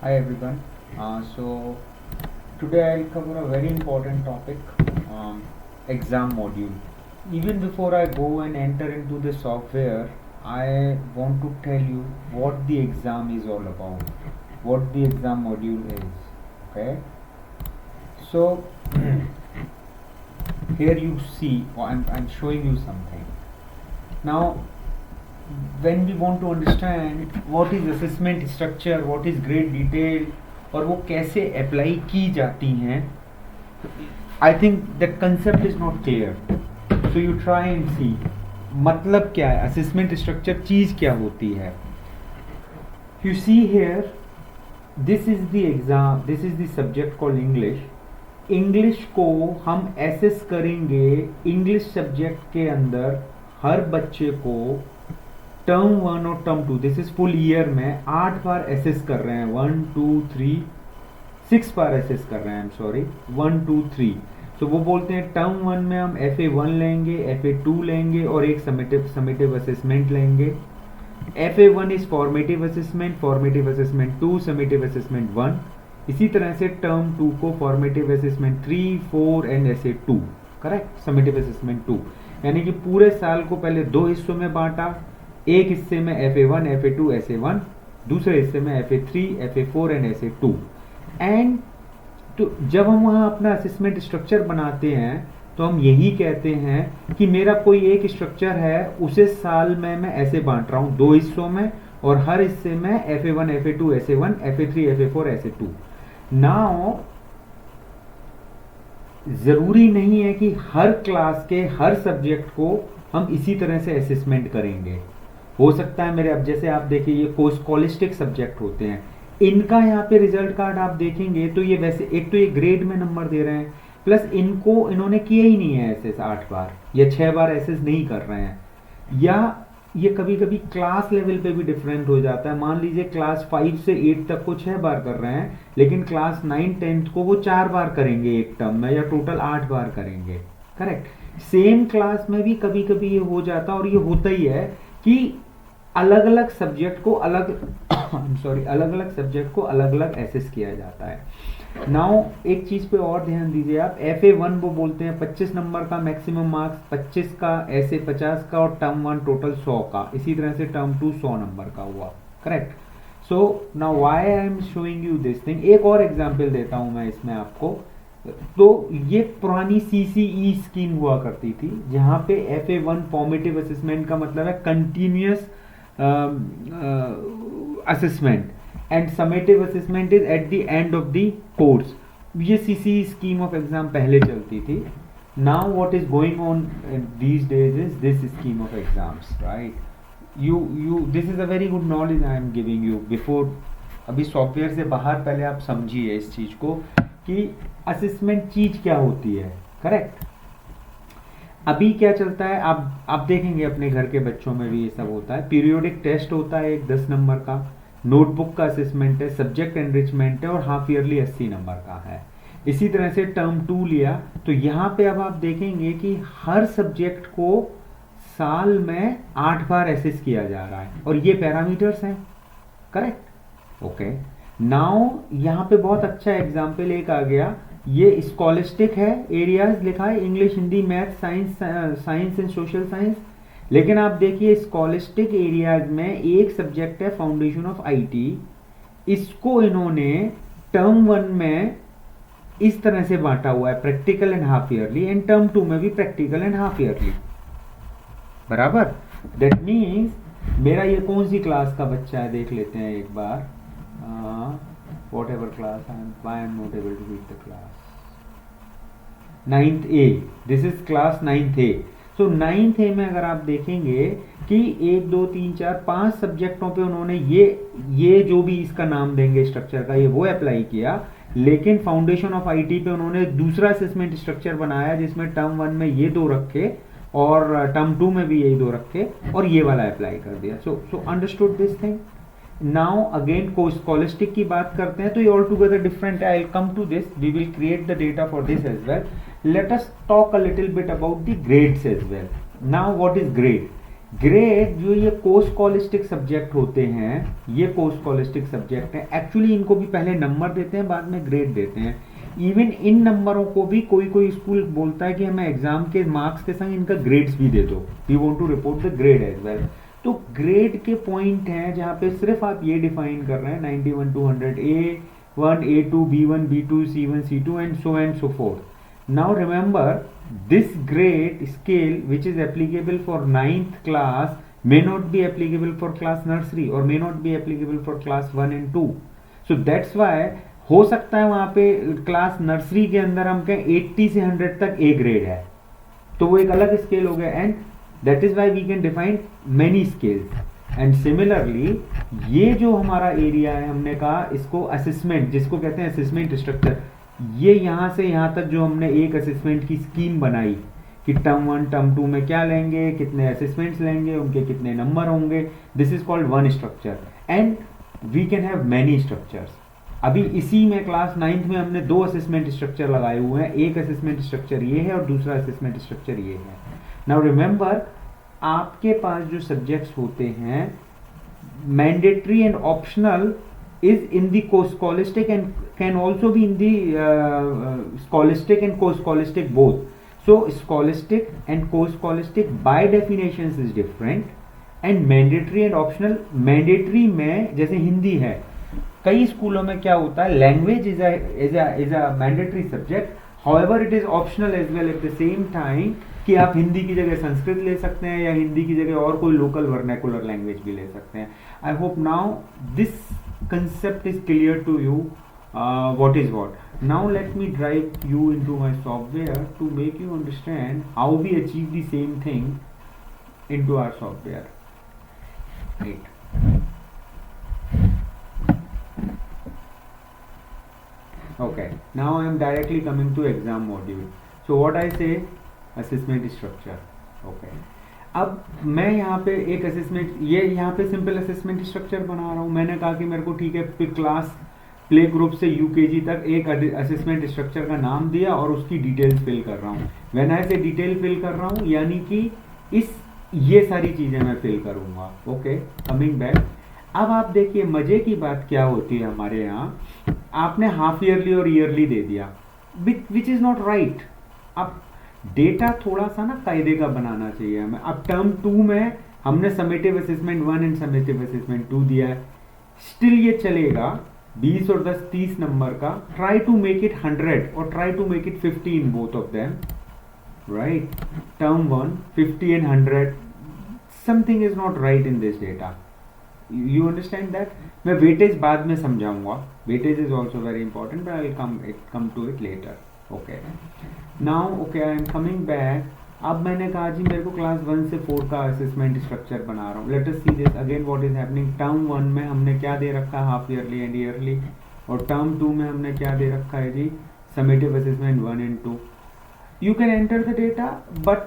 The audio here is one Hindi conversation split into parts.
Hi everyone. So today I'll cover a very important topic, exam module. Even before I go and enter into the software, I want to tell you what the exam is all about, what the exam module is. Okay. So here you see, I'm showing you something. Now, when we want to understand what is assessment structure, what is grade detail और वो कैसे अप्लाई की जाती हैं, I think that concept is not clear. So you try and see मतलब क्या है असेसमेंट स्ट्रक्चर, चीज क्या होती है. You see here, this is the exam, this is the subject called English. English को हम एसेस करेंगे. इंग्लिश सब्जेक्ट के अंदर हर बच्चे को टर्म 1 और term 2, this is full year में 8 बार एसेस कर रहे हैं. 1 2 3 6 बार एसेस कर रहे हैं. I am sorry, 1 2 3. तो वो बोलते हैं टर्म 1 में हम FA1 लेंगे, FA2 लेंगे और एक समेटिव असेसमेंट लेंगे. FA1 is formative assessment 2, summative assessment 1. इसी तरह से टर्म 2 को formative assessment 3, 4 and SA2. Correct, summative assessment 2. यानी कि पूरे साल को पहले दो हिस्सों में बांटा. एक हिस्से में FA1, FA2, SA1, दूसरे हिस्से में FA3, FA4 and SA2. And तो जब हम वहाँ अपना असेसमेंट स्ट्रक्चर बनाते हैं तो हम यही कहते हैं कि मेरा कोई एक स्ट्रक्चर है, उसे साल में मैं ऐसे बांट रहा हूँ दो हिस्सों में और हर हिस्से में FA1, FA2, SA1, FA3, FA4, SA2. Now जरूरी नहीं है कि हर क्लास के हर सब्जेक्ट को हम इसी तरह से असेसमेंट करेंगे. हो सकता है मेरे, अब जैसे आप देखिए ये कोस्कोलिस्टिक सब्जेक्ट होते हैं, इनका यहाँ पे रिजल्ट कार्ड आप देखेंगे तो ये वैसे एक तो ये ग्रेड में नंबर दे रहे हैं, प्लस इनको इन्होंने किया ही नहीं है एसेस 8 बार या 6 बार एसेस नहीं कर रहे हैं. या ये कभी कभी क्लास लेवल पे भी डिफरेंट हो जाता है. मान लीजिए क्लास 5 से 8 तक को 6 बार कर रहे हैं, लेकिन क्लास 9 10th को वो 4 बार करेंगे एक टर्म में, या टोटल 8 बार करेंगे. करेक्ट. सेम क्लास में भी कभी कभी ये हो जाता है, और ये होता ही है कि अलग अलग सब्जेक्ट को अलग सब्जेक्ट को अलग अलग एसेस किया जाता है. नाउ एक चीज पे और ध्यान दीजिए आप. FA1 वो बोलते हैं 25 नंबर का मैक्सिमम मार्क्स, 25 का, ऐसे 50 का, और टर्म 1 टोटल 100 का. इसी तरह से टर्म 2 100 नंबर का हुआ. Correct. So now why I am showing you this thing. एक और एग्जांपल देता हूं मैं इसमें आपको. तो ये पुरानी CCE स्कीम हुआ करती थी, जहां पे FA1 फॉर्मेटिव असेसमेंट का मतलब है continuous assessment, and summative assessment is at the end of the course. ये CCE scheme of exam पहले चलती थी. Now what is going on these days is this scheme of exams, right? This is a very good knowledge I am giving you before. अभी सॉफ्टवेयर से बाहर पहले आप समझिए इस चीज को कि असेसमेंट चीज क्या होती है. करेक्ट. अभी क्या चलता है, आप देखेंगे अपने घर के बच्चों में भी ये सब होता है. पीरियोडिक टेस्ट होता है एक 10 नंबर का, नोटबुक का असेसमेंट है, सब्जेक्ट एनरिचमेंट है, और हाफ ईयरली 80 नंबर का है. इसी तरह से टर्म 2 लिया तो यहाँ पे अब आप देखेंगे कि हर सब्जेक्ट को साल में 8 बार एसेस किया जा रहा है, और ये पैरामीटर्स हैं. करेक्ट. ओके. नाउ यहाँ पे बहुत अच्छा एग्जाम्पल एक आ गया. ये स्कॉलिस्टिक है, एरियाज लिखा है English, Hindi, math, science and social science. लेकिन आप देखिए स्कॉलिस्टिक एरियाज में एक सब्जेक्ट है फाउंडेशन ऑफ IT. इसको इन्होंने टर्म 1 में इस तरह से बांटा हुआ है, practical and half yearly, and term 2 में भी प्रैक्टिकल एंड हाफ ईयरली. बराबर. दैट मीन्स मेरा ये कौन सी क्लास का बच्चा है देख लेते हैं एक बार. whatever class why I am not able to read the class. 9th A. This is class 9th A. So 9th A में अगर आप देखेंगे कि 1 2 3 4 5 सब्जेक्टों पे उन्होंने ये जो भी इसका नाम देंगे स्ट्रक्चर का, ये वो अप्लाई किया. लेकिन फाउंडेशन ऑफ IT पे उन्होंने दूसरा असेसमेंट स्ट्रक्चर बनाया जिसमें टर्म 1 में ये 2 रखे और टर्म 2 में भी यही 2 रखे और ये वाला अप्लाई कर दिया. So understood this thing. Now again को स्कॉलिस्टिक की बात करते हैं तो ये ऑल टुगेदर डिफरेंट है. I will come to this. We will create the data for this as well. Let us talk a little bit about the grades as well. Now what is grade. Grade जो ये कोर्स कॉलिस्टिक सब्जेक्ट होते हैं, ये कोर्स कॉलिस्टिक सब्जेक्ट है, एक्चुअली इनको भी पहले नंबर देते हैं, बाद में ग्रेड देते हैं। इवन इन नंबरों को भी कोई कोई स्कूल बोलता है कि हमें एग्जाम के मार्क्स के संग इनका ग्रेड्स भी दे दो, we want to report the grade as well. तो ग्रेड के पॉइंट हैं जहाँ पे सिर्फ आप ये डिफाइन कर रहे हैं 91 to 100 A1 A2 B1 B2 C1 C2 and so forth. Now remember, this grade scale which is applicable for 9th class may not be applicable for class nursery or may not be applicable for class 1 and 2. So that's why हो सकता है वहाँ पे क्लास नर्सरी के अंदर हम कहें 80 से 100 तक ए ग्रेड है, तो वो एक अलग स्केल हो गया, and that is why we can define many scales. And similarly ये जो हमारा एरिया है, हमने कहा इसको असेसमेंट, जिसको कहते हैं असेसमेंट स्ट्रक्चर, ये यहाँ से यहाँ तक जो हमने एक असेसमेंट की स्कीम बनाई कि टर्म 1 टर्म 2 में क्या लेंगे, कितने असेसमेंट्स लेंगे, उनके कितने नंबर होंगे, this is called one structure and we can have many structures. अभी इसी में क्लास 9th में हमने दो असेसमेंट स्ट्रक्चर लगाए हुए हैं, एक असेसमेंट स्ट्रक्चर ये है और दूसरा असेसमेंट स्ट्रक्चर ये है। नाउ रिमेंबर, आपके पास जो सब्जेक्ट्स होते हैं mandatory and optional is in the co-scholastic and can also be in the scholastic and co-scholastic both. So scholastic and co-scholastic by definitions is different, and mandatory and optional, mandatory में जैसे हिंदी है, कई स्कूलों में क्या होता है, language is a mandatory subject, however it is optional as well at the same time, कि आप हिंदी की जगह संस्कृत ले सकते हैं या हिंदी की जगह और कोई लोकल वर्नाकुलर लैंग्वेज भी ले सकते हैं। I hope now this concept is clear to you, what is what. Now let me drive you into my software to make you understand how we achieve the same thing into our software. Right. Okay, now I am directly coming to exam module. So what I say, assessment structure. Okay, अब मैं यहाँ पे एक असेसमेंट, ये यहाँ पे सिंपल असेसमेंट स्ट्रक्चर बना रहा हूँ। मैंने कहा कि मेरे को ठीक है, क्लास प्ले ग्रुप से यूकेजी तक एक असेसमेंट स्ट्रक्चर का नाम दिया और उसकी डिटेल्स फिल कर रहा हूँ। व्हेन आई से डिटेल फिल कर रहा हूँ, यानी कि ये सारी चीज़ें मैं फिल करूँगा। ओके, कमिंग बैक, अब आप देखिए मज़े की बात क्या होती है हमारे यहाँ, आपने हाफ ईयरली और ईयरली दे दिया, विच इज़ नॉट राइट। अब डेटा थोड़ा सा ना कायदे का बनाना चाहिए हमें। अब टर्म 2 में हमने summative assessment 1 and summative assessment 2 दिया है, स्टिल ये चलेगा 20 और 10 30 नंबर का। ट्राई टू मेक इट 100 और try to make it 50 in both of them, right. Term 1 50 and 100, something is not right in this data, you understand that. मैं वेटेज बाद में समझाऊंगा, weightage is also very important, but I will come to it later. Okay, now okay, I am coming back. अब मैंने कहा जी मेरे को क्लास 1 से 4 का असेसमेंट स्ट्रक्चर बना रहा हूँ। Let us see this again, what is happening. Term 1 में हमने क्या दे रखा है, हाफ ईयरली एंड ईयरली, और टर्म 2 में हमने क्या दे रखा है जी, summative assessment 1 and 2। You can enter the data, but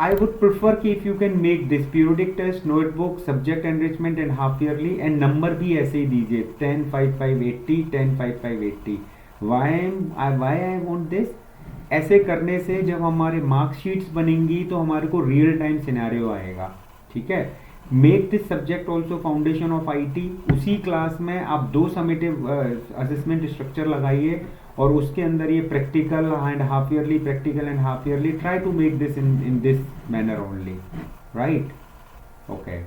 I would prefer कि if you can make this periodic test, notebook, subject enrichment and half yearly, and number भी ऐसे ही दीजिए 10 5 5 80 10 5 5 80। वाई आई वॉन्ट दिस, ऐसे करने से जब हमारे मार्कशीट्स बनेंगी तो हमारे को रियल टाइम सिनेरियो आएगा, ठीक है। Make this subject also foundation of IT, उसी क्लास में आप 2 समेटिव असेसमेंट स्ट्रक्चर लगाइए और उसके अंदर ये practical and half yearly, practical and half yearly, try to make this in this manner only, right. Okay,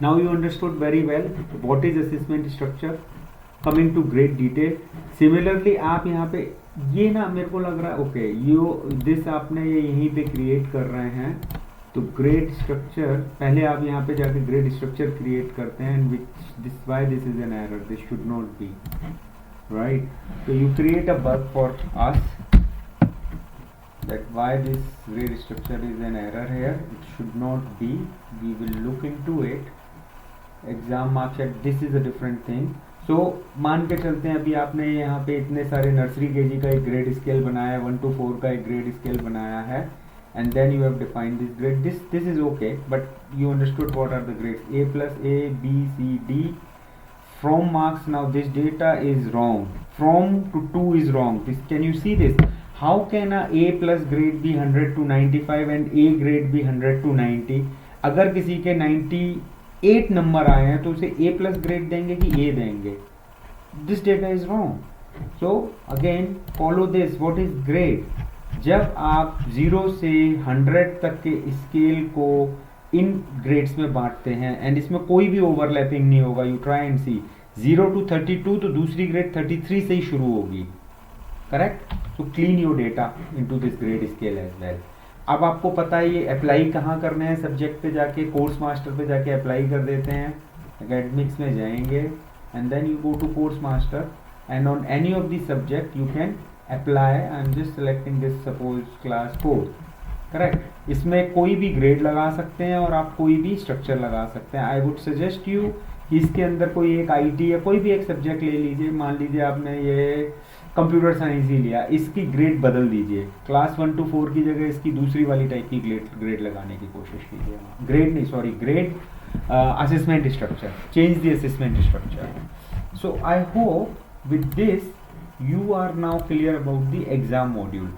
now you understood very well what is assessment structure. Coming to great detail, similarly आप यहाँ पे ये ना मेरे को लग रहा है ओके, यू दिस आपने ये यहीं पे क्रिएट कर रहे हैं, तो ग्रेड स्ट्रक्चर पहले आप यहाँ पे जाके ग्रेड स्ट्रक्चर क्रिएट करते हैं, which this why this is an error, this should not be right. तो you create a bug for us that why this grade structure is an error here, it should not be, we will look into it, exam mark sheet, this is a different thing। सो मान के चलते हैं अभी आपने यहाँ पे इतने सारे नर्सरी केजी का एक ग्रेड स्केल बनाया है, 1 to 4 का एक ग्रेड स्केल बनाया है, and then you have defined this grade, this is okay, but you understood what are the grades, A plus A B C D from marks। now this data is wrong, from to 2 is wrong, this can you see this, how can a A plus grade be 100 to 95 and A grade be 100 to 90? अगर किसी के 98 नंबर आए हैं तो उसे ए प्लस ग्रेड देंगे कि ए देंगे? This data is wrong. So again follow this. What is grade? जब आप 0 से 100 तक के स्केल को इन ग्रेड्स में बांटते हैं एंड इसमें कोई भी ओवरलैपिंग नहीं होगा, you try and see. 0 to 32 तो दूसरी ग्रेड 33 से ही शुरू होगी, correct? So clean your data into this grade scale as well. अब आपको पता है ये अप्लाई कहाँ करने हैं. सब्जेक्ट पे जाके, कोर्स मास्टर पे जाके अप्लाई कर देते हैं. एकेडमिक्स में जाएंगे and then you go to course master and on any of the subject you can apply. I am just selecting this suppose class 4, correct? इसमें कोई भी ग्रेड लगा सकते हैं और आप कोई भी स्ट्रक्चर लगा सकते हैं. आई वुड सजेस्ट यू कि इसके अंदर कोई एक आईटी या कोई भी एक सब्जेक्ट ले लीजिए. मान लीजिए आपने ये कंप्यूटर साइंस ही लिया, इसकी ग्रेड बदल दीजिए. क्लास 1 to 4 की जगह इसकी दूसरी वाली टाइप की ग्रेड लगाने की कोशिश कीजिए. ग्रेड नहीं, sorry, grade assessment structure. Change the assessment structure. So I hope with this you are now clear about the exam module.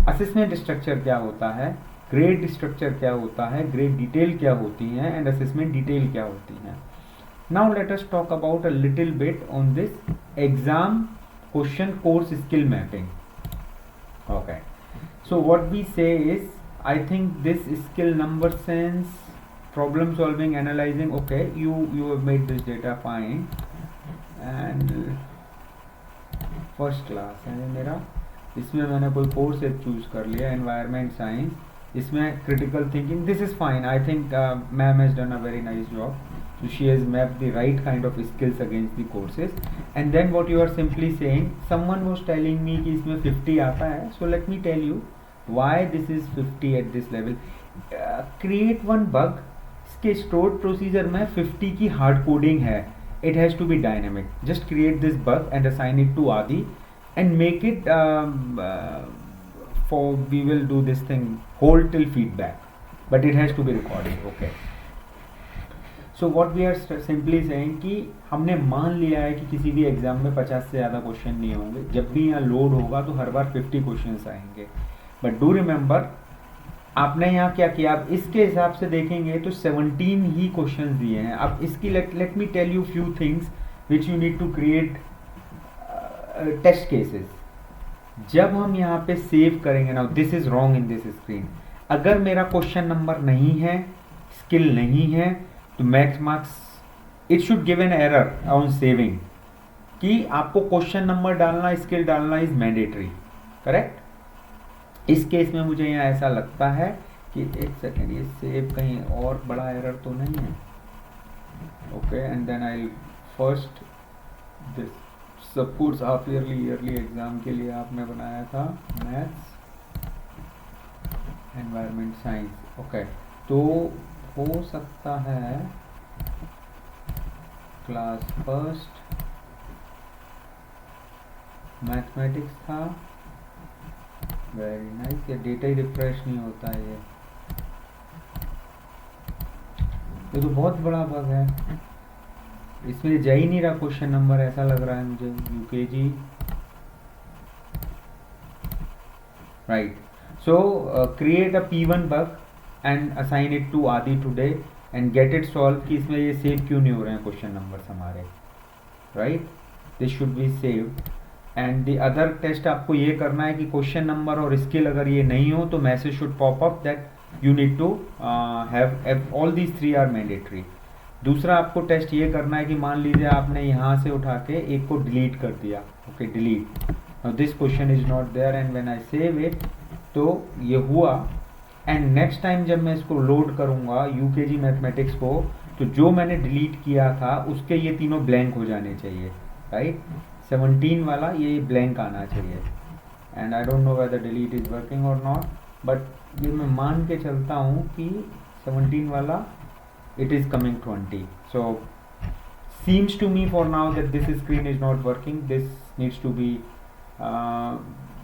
Assessment structure क्या होता है, ग्रेड स्ट्रक्चर क्या होता है, ग्रेड डिटेल क्या होती है एंड असेसमेंट डिटेल क्या होती है. Now let us talk about a little bit on this exam question course skill mapping. Okay, so what we say is, I think this skill number sense, problem solving, analyzing, okay, you have made this data fine. And first class है मेरा, इसमें मैंने कोई कोर्स एक चूज कर लिया, एनवायरमेंट साइंस. इसमें critical thinking, this is fine. I think ma'am has done a very nice job. So she has mapped the right kind of skills against the courses. And then what you are simply saying, someone was telling me कि इसमें 50 आता है. So let me tell you why this is 50 at this level. Create one bug. इसके stored procedure में 50 की hard coding है. It has to be dynamic. Just create this bug and assign it to Adi and make it for, we will do this thing hold till feedback, but it has to be recorded. Okay. So what we are simply saying कि हमने मान लिया है कि किसी भी एग्जाम में 50 से ज़्यादा क्वेश्चन नहीं होंगे. जब भी यहाँ लोड होगा तो हर बार 50 क्वेश्चंस आएंगे. बट डू रिमेंबर, आपने यहाँ क्या किया, आप इसके हिसाब से देखेंगे तो 17 ही क्वेश्चंस दिए हैं. अब इसकी let me tell you few things which you need to create test cases. जब हम यहाँ पे सेव करेंगे ना, this is wrong in this screen. अगर मेरा क्वेश्चन नंबर नहीं है, स्किल नहीं है, तो max marks it should give an error on saving कि आपको क्वेश्चन नंबर डालना, स्किल डालना इज मैंडेटरी, करेक्ट? इस केस में मुझे यहाँ ऐसा लगता है कि एक सेकेंड, ये सेव कहीं और बड़ा एरर तो नहीं है. Okay, and then I first this sub course half yearly exam के लिए आपने बनाया था मैथ्स, एनवायरमेंट साइंस. ओके, तो हो सकता है क्लास फर्स्ट मैथमेटिक्स था. Very nice. ये डेटा ही रिफ्रेश नहीं होता है. ये तो बहुत बड़ा बग है. इसमें जा ही नहीं रहा क्वेश्चन नंबर, ऐसा लग रहा है मुझे. UKG, right. So create a P1 bug and assign it to Adi today and get it solved. कि इसमें ये सेव क्यों नहीं हो रहे हैं क्वेश्चन नंबर्स हमारे, right? This should be saved. And the other test आपको ये करना है कि क्वेश्चन नंबर और स्किल अगर ये नहीं हो तो message should pop up that you need to have all these 3 are mandatory. दूसरा आपको टेस्ट ये करना है कि मान लीजिए आपने यहाँ से उठा के एक को डिलीट कर दिया. Okay, delete. Now this question is not there and when I save it तो ये हुआ. एंड नेक्स्ट टाइम जब मैं इसको लोड करूँगा यूकेजी मैथमेटिक्स को, तो जो मैंने डिलीट किया था उसके ये तीनों ब्लैंक हो जाने चाहिए, राइट? 17 वाला ये ब्लैंक आना चाहिए. And I don't know whether delete is working और नॉट, बट ये मैं मान के चलता हूँ कि 17 वाला it is coming 20. So seems to me for now that this screen is not working. This needs to be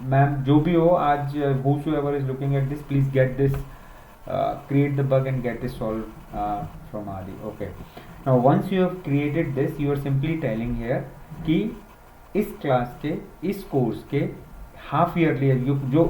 ma'am, जो भी हो आज, whosoever is looking at this, please get this, create the bug and get this solved from Adi. Okay, now once you have created this, you are simply telling here कि इस क्लास के, इस कोर्स के हाफ ईयरली जो